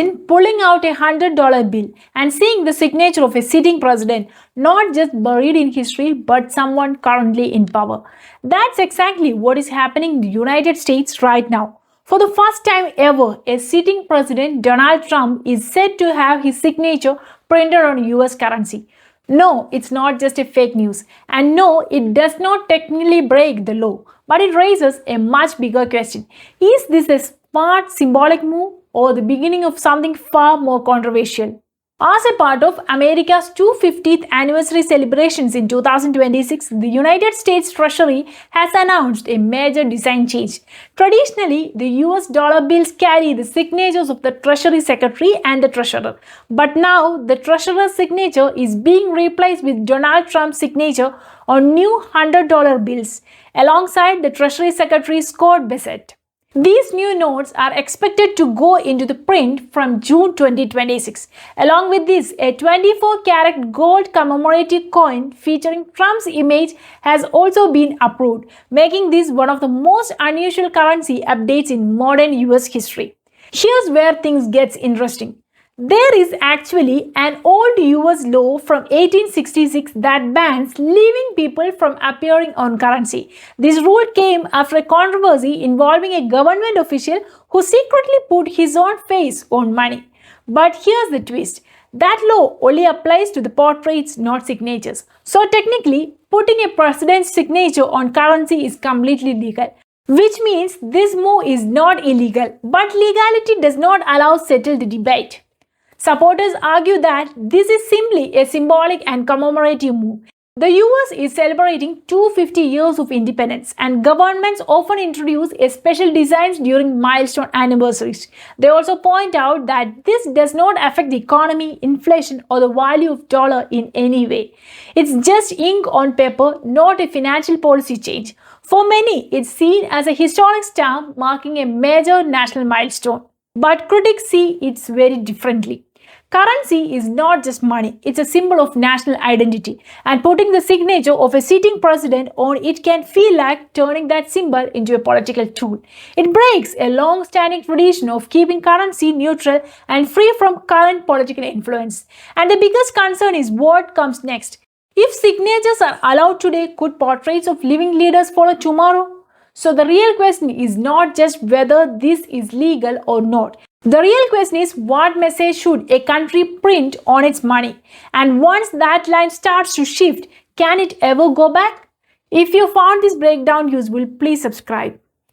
Imagine pulling out $100 bill and seeing the signature of a sitting president, not just buried in history but someone currently in power. That's exactly what is happening in the United States right now. For the first time ever, a sitting president, Donald Trump, is said to have his signature printed on US currency. No, it's not just a fake news. And no, it does not technically break the law. But it raises a much bigger question. Is this a smart symbolic move or the beginning of something far more controversial? As a part of America's 250th anniversary celebrations in 2026, the United States Treasury has announced a major design change. Traditionally, the US dollar bills carry the signatures of the Treasury Secretary and the Treasurer. But now, the Treasurer's signature is being replaced with Donald Trump's signature on new $100 bills, alongside the Treasury Secretary's Scott Bessent. These new notes are expected to go into the print from June 2026. Along with this, a 24-karat gold commemorative coin featuring Trump's image has also been approved, making this one of the most unusual currency updates in modern US history. Here's where things get interesting. There is actually an old US law from 1866 that bans living people from appearing on currency. This rule came after a controversy involving a government official who secretly put his own face on money. But here's the twist. That law only applies to the portraits, not signatures. So technically, putting a president's signature on currency is completely legal. Which means this move is not illegal, but legality does not allow settled debate. Supporters argue that this is simply a symbolic and commemorative move. The US is celebrating 250 years of independence, and governments often introduce special designs during milestone anniversaries. They also point out that this does not affect the economy, inflation, or the value of dollar in any way. It's just ink on paper, not a financial policy change. For many, it's seen as a historic stamp marking a major national milestone. But critics see it very differently. Currency is not just money, it's a symbol of national identity, and putting the signature of a sitting president on it can feel like turning that symbol into a political tool. It breaks a long-standing tradition of keeping currency neutral and free from current political influence. And the biggest concern is what comes next. If signatures are allowed today, could portraits of living leaders follow tomorrow? So the real question is not just whether this is legal or not. The real question is what message should a country print on its money? And once that line starts to shift, can it ever go back? If you found this breakdown useful, please subscribe.